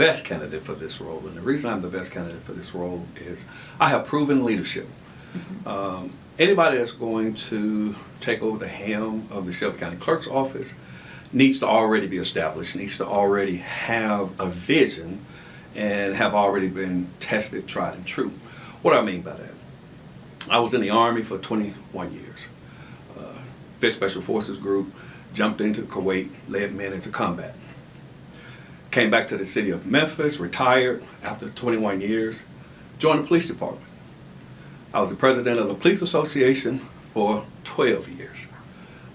best candidate for this role. And the reason I'm the best candidate for this role is I have proven leadership. Anybody that's going to take over the helm of the Shelby County Clerk's office needs to already be established, needs to already have a vision and have already been tested, tried, and true. What do I mean by that? I was in the Army for 21 years. 5th Special Forces Group, jumped into Kuwait, led men into combat. Came back to the city of Memphis, retired after 21 years, joined the police department. I was the president of the Police Association for 12 years.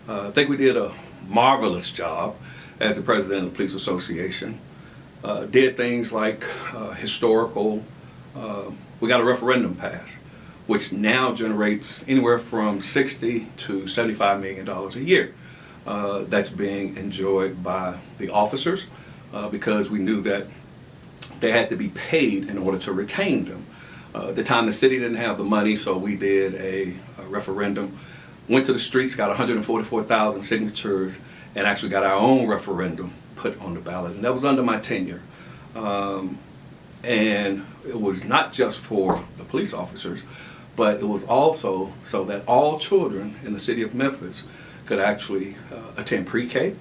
I think we did a marvelous job as the president of the Police Association. Did things like historical, we got a referendum passed, which now generates anywhere from $60 to $75 million a year. That's being enjoyed by the officers because we knew that they had to be paid in order to retain them. At the time, the city didn't have the money, so we did a referendum, went to the streets, got 144,000 signatures, and actually got our own referendum put on the ballot. And that was under my tenure. And it was not just for the police officers, but it was also so that all children in the city of Memphis could actually attend pre-K,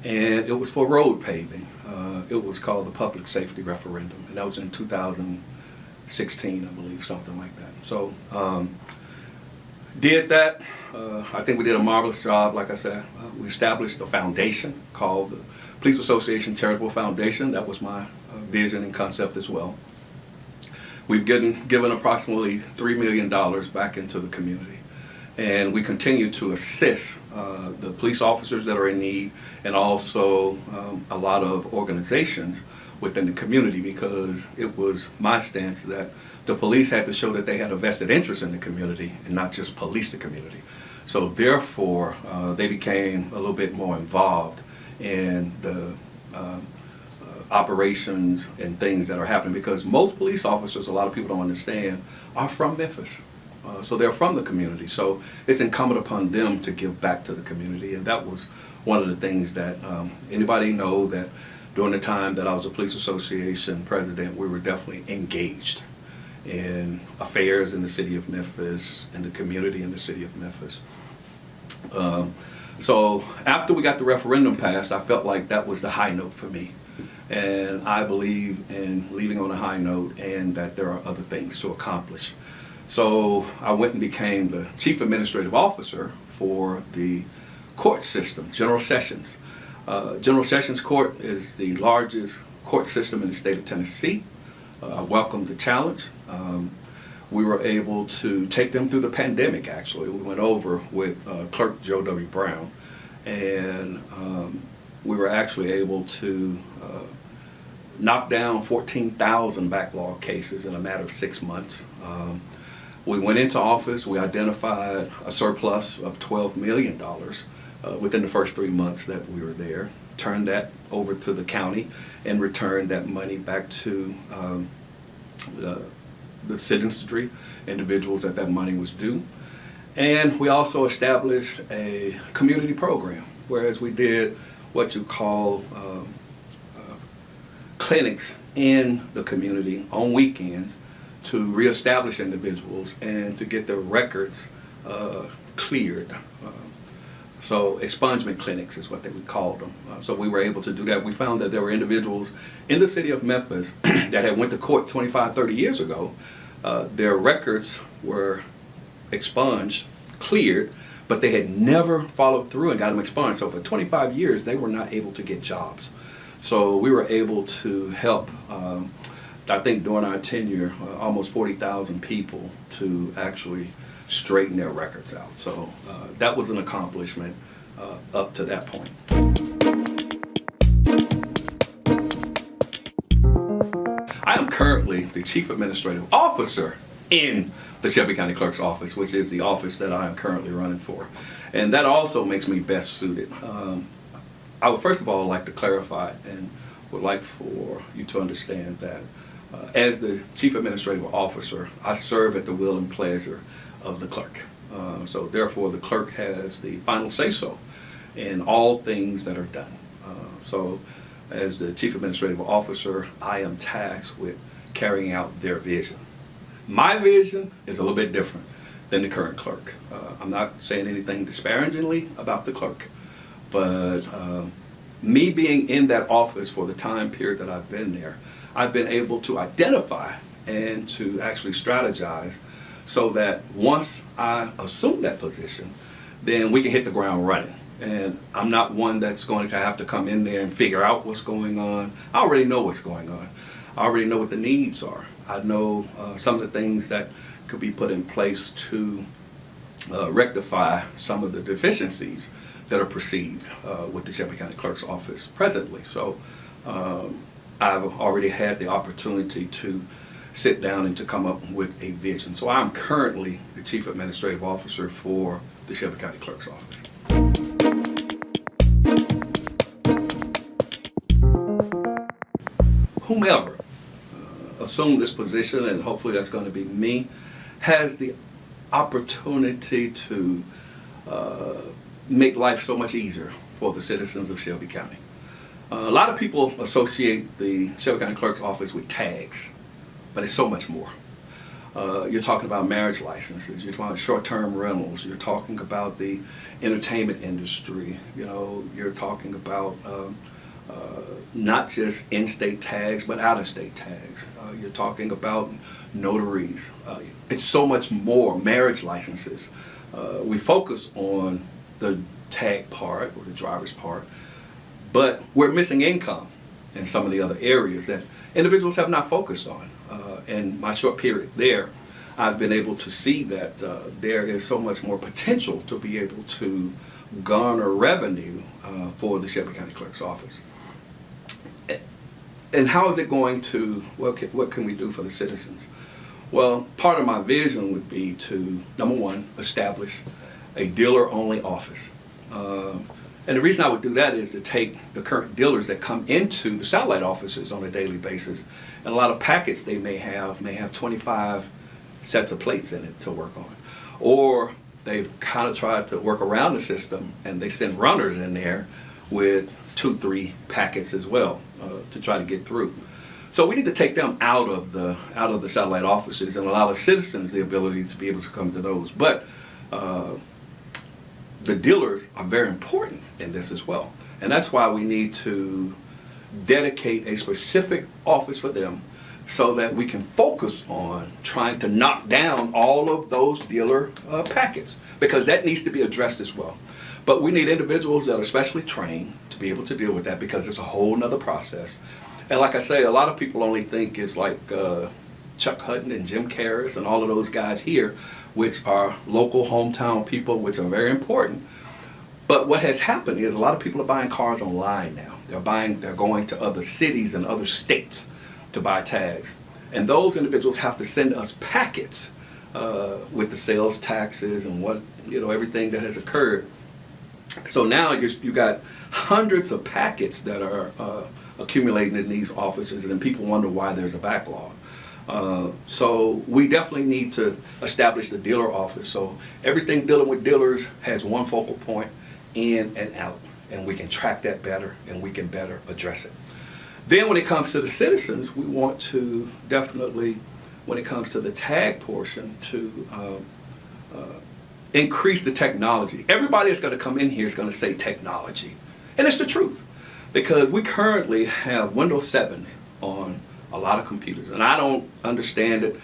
and it was for road paving. It was called the Public Safety Referendum, and that was in 2016, I believe, something like that. So did that. I think we did a marvelous job. Like I said, we established a foundation called the Police Association Charitable Foundation. That was my vision and concept as well. We've given approximately $3 million back into the community. And we continue to assist the police officers that are in need, and also a lot of organizations within the community, because it was my stance that the police had to show that they had a vested interest in the community and not just police the community. So therefore, they became a little bit more involved in the operations and things that are happening, because most police officers, a lot of people don't understand, are from Memphis. So they're from the community. So it's incumbent upon them to give back to the community. And that was one of the things that anybody know that during the time that I was a police association president, we were definitely engaged in affairs in the city of Memphis and the community in the city of Memphis. So after we got the referendum passed, I felt like that was the high note for me. And I believe in leaving on a high note and that there are other things to accomplish. So I went and became the chief administrative officer for the court system, General Sessions. General Sessions Court is the largest court system in the state of Tennessee. I welcomed the challenge. We were able to take them through the pandemic, actually. We went over with Clerk Joe W. Brown, and we were actually able to knock down 14,000 backlog cases in a matter of 6 months. We went into office, we identified a surplus of $12 million within the first 3 months that we were there, turned that over to the county, and returned that money back to the citizenry, individuals that money was due. And we also established a community program, whereas we did what you call clinics in the community on weekends to reestablish individuals and to get their records cleared. So expungement clinics is what they would call them. So we were able to do that. We found that there were individuals in the city of Memphis that had went to court 25, 30 years ago. Their records were expunged, cleared, but they had never followed through and got them expunged. So for 25 years, they were not able to get jobs. So we were able to help, I think during our tenure, almost 40,000 people to actually straighten their records out. So that was an accomplishment up to that point. I am currently the Chief Administrative Officer in the Shelby County Clerk's office, which is the office that I am currently running for. And that also makes me best suited. I would first of all like to clarify and would like for you to understand that as the Chief Administrative Officer, I serve at the will and pleasure of the clerk. So therefore the clerk has the final say-so in all things that are done. So as the Chief Administrative Officer, I am tasked with carrying out their vision. My vision is a little bit different than the current clerk. I'm not saying anything disparagingly about the clerk, but me being in that office for the time period that I've been there, I've been able to identify and to actually strategize so that once I assume that position, then we can hit the ground running. And I'm not one that's going to have to come in there and figure out what's going on. I already know what's going on. I already know what the needs are. I know some of the things that could be put in place to rectify some of the deficiencies that are perceived with the Shelby County Clerk's office presently. So I've already had the opportunity to sit down and to come up with a vision. So I'm currently the Chief Administrative Officer for the Shelby County Clerk's office. Whomever assume this position, and hopefully that's going to be me, has the opportunity to make life so much easier for the citizens of Shelby County. A lot of people associate the Shelby County Clerk's office with tags, but it's so much more. You're talking about marriage licenses, you're talking about short-term rentals, you're talking about the entertainment industry, you're talking about not just in-state tags, but out-of-state tags. You're talking about notaries. It's so much more, marriage licenses. We focus on the tag part or the driver's part, but we're missing income in some of the other areas that individuals have not focused on. In my short period there, I've been able to see that there is so much more potential to be able to garner revenue for the Shelby County Clerk's office. And how is it going to, what can we do for the citizens? Well, part of my vision would be to, number one, establish a dealer-only office. And the reason I would do that is to take the current dealers that come into the satellite offices on a daily basis, and a lot of packets they may have 25 sets of plates in it to work on. Or they've kind of tried to work around the system and they send runners in there with 2-3 packets as well to try to get through. So we need to take them out of the satellite offices and allow the citizens the ability to be able to come to those. But the dealers are very important in this as well. And that's why we need to dedicate a specific office for them so that we can focus on trying to knock down all of those dealer packets, because that needs to be addressed as well. But we need individuals that are specially trained to be able to deal with that, because it's a whole nother process. And like I say, a lot of people only think it's like Chuck Hutton and Jim Karras and all of those guys here, which are local hometown people, which are very important. But what has happened is a lot of people are buying cars online now. They're going to other cities and other states to buy tags. And those individuals have to send us packets with the sales taxes and everything that has occurred. So now you got hundreds of packets that are accumulating in these offices, and people wonder why there's a backlog. So we definitely need to establish the dealer office. So everything dealing with dealers has one focal point, in and out, and we can track that better and we can better address it. Then when it comes to the citizens, we want to definitely, when it comes to the tag portion, to increase the technology. Everybody that's going to come in here is going to say technology. And it's the truth, because we currently have Windows 7 on a lot of computers, and I don't understand it.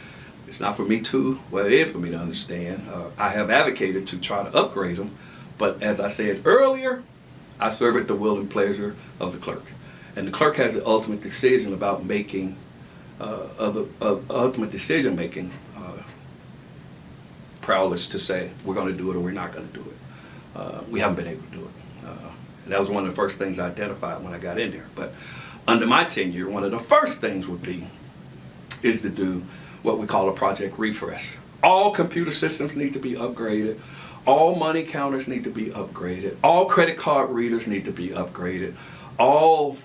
It's not for me to, well, it is for me to understand. I have advocated to try to upgrade them, but as I said earlier, I serve at the will and pleasure of the clerk. And the clerk has the ultimate decision about making, ultimate decision making prowess to say we're going to do it or we're not going to do it. We haven't been able to do it. And that was one of the first things I identified when I got in there. But under my tenure, one of the first things is to do what we call a project refresh. All computer systems need to be upgraded. All money counters need to be upgraded. All credit card readers need to be upgraded. All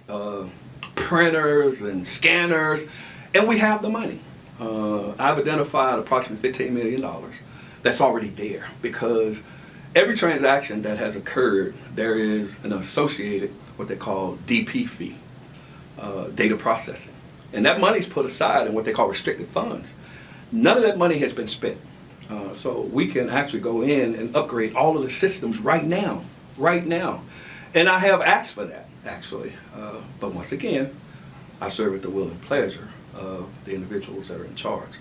printers and scanners, and we have the money. I've identified approximately $15 million that's already there, because every transaction that has occurred, there is an associated, what they call DP fee. data processing. And that money's put aside in what they call restricted funds. None of that money has been spent. So we can actually go in and upgrade all of the systems right now. And I have asked for that, actually. But once again, I serve at the will and pleasure of the individuals that are in charge.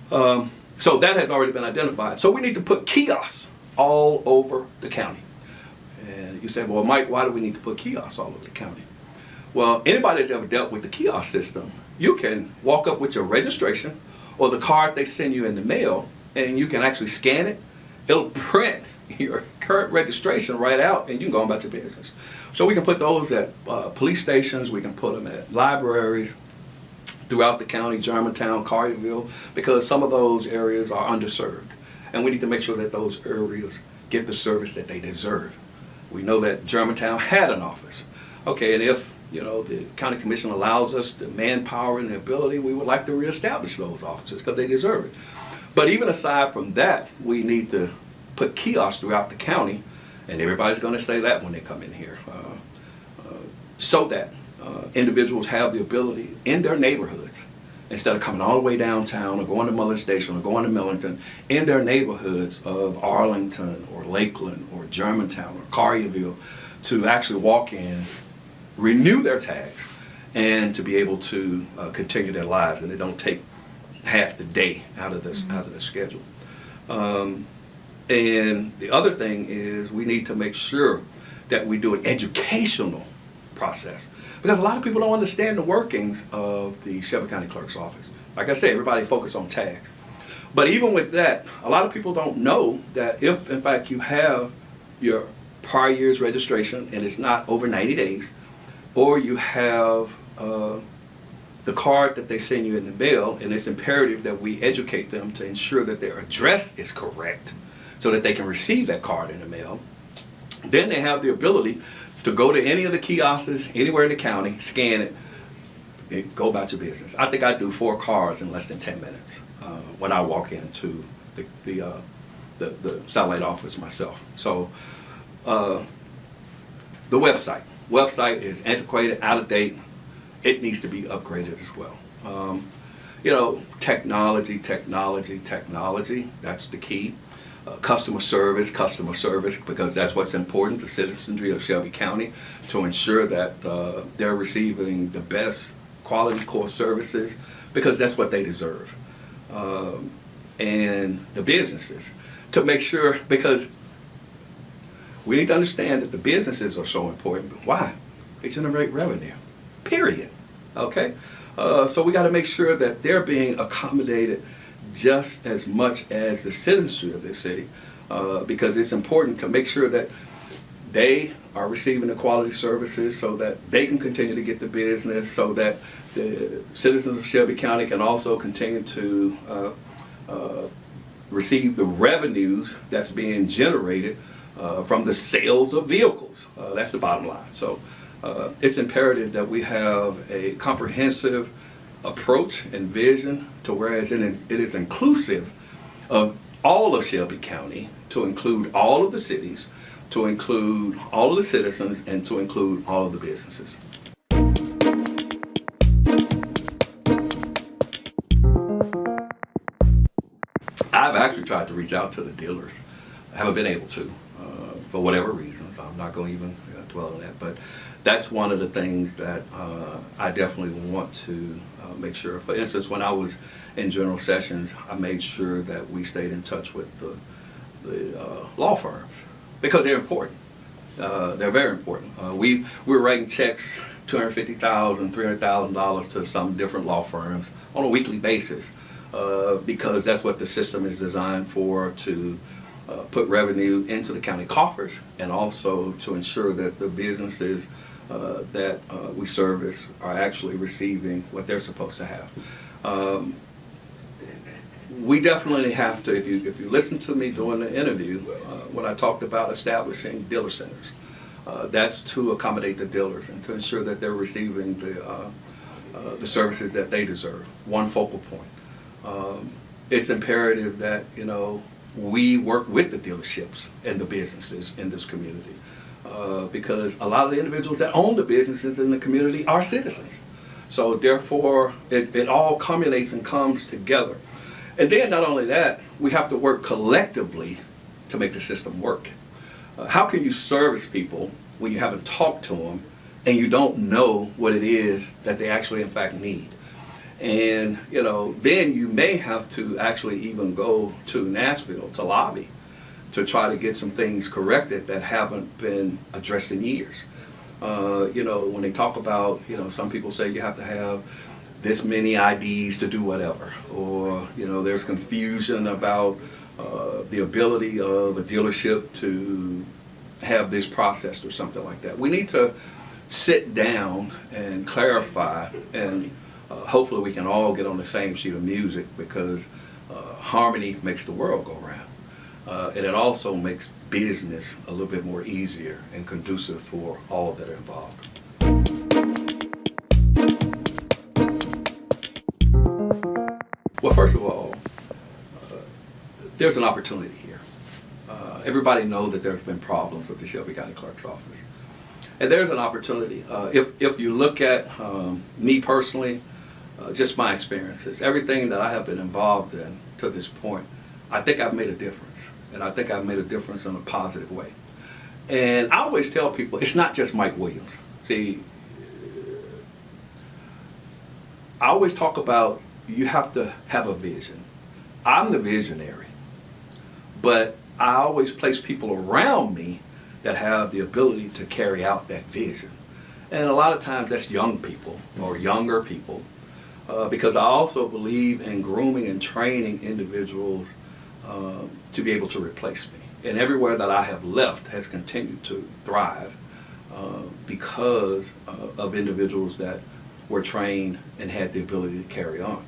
So that has already been identified. So we need to put kiosks all over the county. And you say, well, Mike, why do we need to put kiosks all over the county? Well, anybody that's ever dealt with the kiosk system, you can walk up with your registration or the card they send you in the mail, and you can actually scan it. It'll print your current registration right out, and you can go on about your business. So we can put those at police stations, we can put them at libraries throughout the county, Germantown, Collierville, because some of those areas are underserved. And we need to make sure that those areas get the service that they deserve. We know that Germantown had an office. Okay, and if the county commission allows us the manpower and the ability, we would like to reestablish those offices because they deserve it. But even aside from that, we need to put kiosks throughout the county, and everybody's going to say that when they come in here, so that individuals have the ability in their neighborhoods, instead of coming all the way downtown or going to Mullen Station or going to Millington, in their neighborhoods of Arlington or Lakeland or Germantown or Collierville, to actually walk in, renew their tags, and to be able to continue their lives, and they don't take half the day out of the schedule. And the other thing is we need to make sure that we do an educational process, because a lot of people don't understand the workings of the Shelby County Clerk's office. Like I said, everybody focuses on tags. But even with that, a lot of people don't know that if, in fact, you have your prior year's registration and it's not over 90 days, or you have the card that they send you in the mail, and it's imperative that we educate them to ensure that their address is correct so that they can receive that card in the mail, then they have the ability to go to any of the kiosks anywhere in the county, scan it, and go about your business. I think I do 4 cards in less than 10 minutes when I walk into the satellite office myself. So the website is antiquated, out of date. It needs to be upgraded as well. Technology, that's the key. Customer service, because that's what's important, the citizenry of Shelby County, to ensure that they're receiving the best quality core services, because that's what they deserve. And the businesses, to make sure, because we need to understand that the businesses are so important. Why? They generate revenue, period. Okay? So we got to make sure that they're being accommodated just as much as the citizenry of this city, because it's important to make sure that they are receiving the quality services so that they can continue to get the business, so that the citizens of Shelby County can also continue to receive the revenues that's being generated from the sales of vehicles. That's the bottom line. So it's imperative that we have a comprehensive approach and vision to whereas it is inclusive of all of Shelby County, to include all of the cities, to include all of the citizens, and to include all of the businesses. I've actually tried to reach out to the dealers. I haven't been able to, for whatever reasons. I'm not going to even dwell on that, but that's one of the things that I definitely want to make sure. For instance, when I was in general sessions, I made sure that we stayed in touch with the law firms, because they're important. They're very important. We were writing checks, $250,000, $300,000 to some different law firms on a weekly basis, because that's what the system is designed for, to put revenue into the county coffers, and also to ensure that the businesses that we service are actually receiving what they're supposed to have. We definitely have to, if you listen to me during the interview, when I talked about establishing dealer centers, that's to accommodate the dealers and to ensure that they're receiving the services that they deserve. One focal point. It's imperative that we work with the dealerships and the businesses in this community. because a lot of the individuals that own the businesses in the community are citizens. So therefore, it all culminates and comes together. And then not only that, we have to work collectively to make the system work. How can you service people when you haven't talked to them and you don't know what it is that they actually in fact need? And then you may have to actually even go to Nashville to lobby to try to get some things corrected that haven't been addressed in years. When they talk about, some people say you have to have this many IDs to do whatever, or there's confusion about the ability of a dealership to have this processed or something like that. We need to sit down and clarify, and hopefully we can all get on the same sheet of music, because harmony makes the world go round. And it also makes business a little bit more easier and conducive for all that are involved. Well, first of all, there's an opportunity here. Everybody knows that there's been problems with the Shelby County Clerk's office. And there's an opportunity. If you look at me personally, just my experiences, everything that I have been involved in to this point, I think I've made a difference. And I think I've made a difference in a positive way. And I always tell people, it's not just Mike Williams. See, I always talk about you have to have a vision. I'm the visionary, but I always place people around me that have the ability to carry out that vision. And a lot of times that's young people or younger people, because I also believe in grooming and training individuals to be able to replace me. And everywhere that I have left has continued to thrive because of individuals that were trained and had the ability to carry on.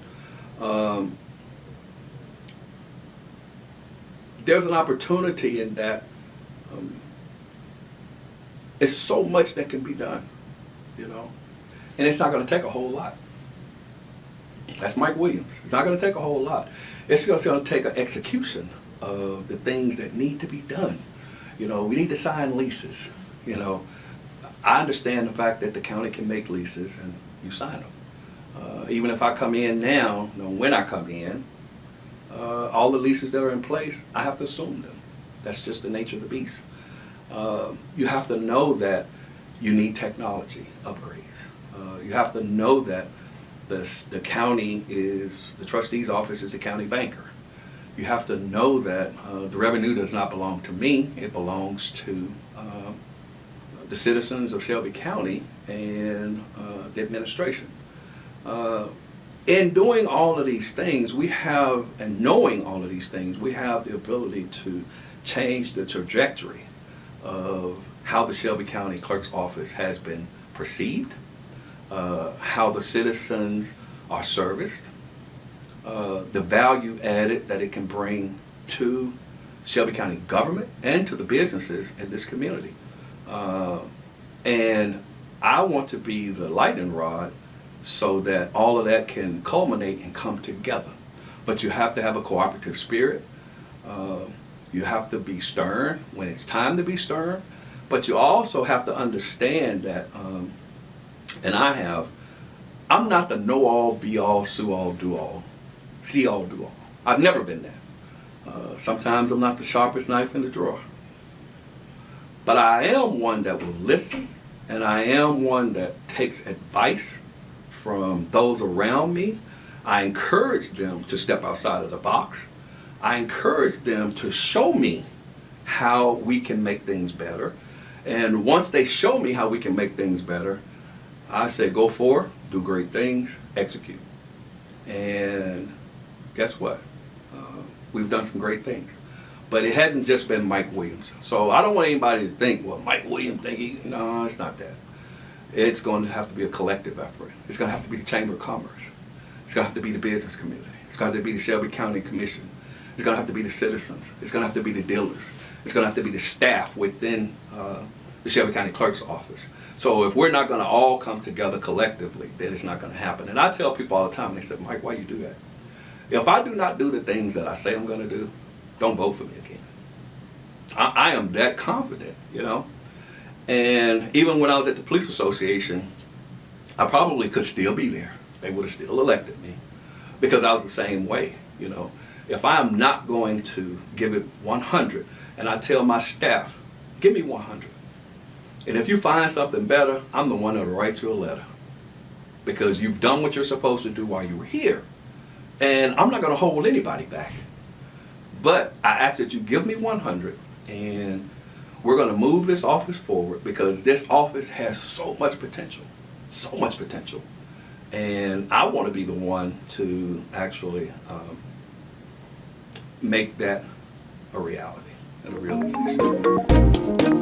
There's an opportunity in that it's so much that can be done, and it's not going to take a whole lot. That's Mike Williams. It's not going to take a whole lot. It's just going to take an execution of the things that need to be done. We need to sign leases. I understand the fact that the county can make leases and you sign them. Even if I come in now, when I come in, all the leases that are in place, I have to assume them. That's just the nature of the beast. You have to know that you need technology upgrades. You have to know that the county is, the trustee's office is the county banker. You have to know that the revenue does not belong to me. It belongs to the citizens of Shelby County and the administration. In doing all of these things, and knowing all of these things, we have the ability to change the trajectory of how the Shelby County Clerk's office has been perceived, how the citizens are serviced, the value added that it can bring to Shelby County government and to the businesses in this community. And I want to be the lightning rod so that all of that can culminate and come together. But you have to have a cooperative spirit. You have to be stern when it's time to be stern. But you also have to understand that, and I'm not the know-all, be-all, sue-all, do-all, see-all, do-all. I've never been that. Sometimes I'm not the sharpest knife in the drawer. But I am one that will listen, and I am one that takes advice from those around me. I encourage them to step outside of the box. I encourage them to show me how we can make things better. And once they show me how we can make things better, I say go forward, do great things, execute. And guess what? We've done some great things. But it hasn't just been Mike Williams. So I don't want anybody to think, well, Mike Williams no, it's not that. It's going to have to be a collective effort. It's going to have to be the Chamber of Commerce. It's going to have to be the business community. It's going to have to be the Shelby County Commission. It's going to have to be the citizens. It's going to have to be the dealers. It's going to have to be the staff within the Shelby County Clerk's office. So if we're not going to all come together collectively, then it's not going to happen. And I tell people all the time, they say, Mike, why you do that? If I do not do the things that I say I'm going to do, don't vote for me again. I am that confident, And even when I was at the police association, I probably could still be there. They would have still elected me because I was the same way, you know. If I am not going to give it 100, and I tell my staff, give me 100. And if you find something better, I'm the one that'll write you a letter because you've done what you're supposed to do while you were here. And I'm not going to hold anybody back. But I ask that you give me 100, and we're going to move this office forward because this office has so much potential, so much potential. And I want to be the one to actually make that a reality and a realization.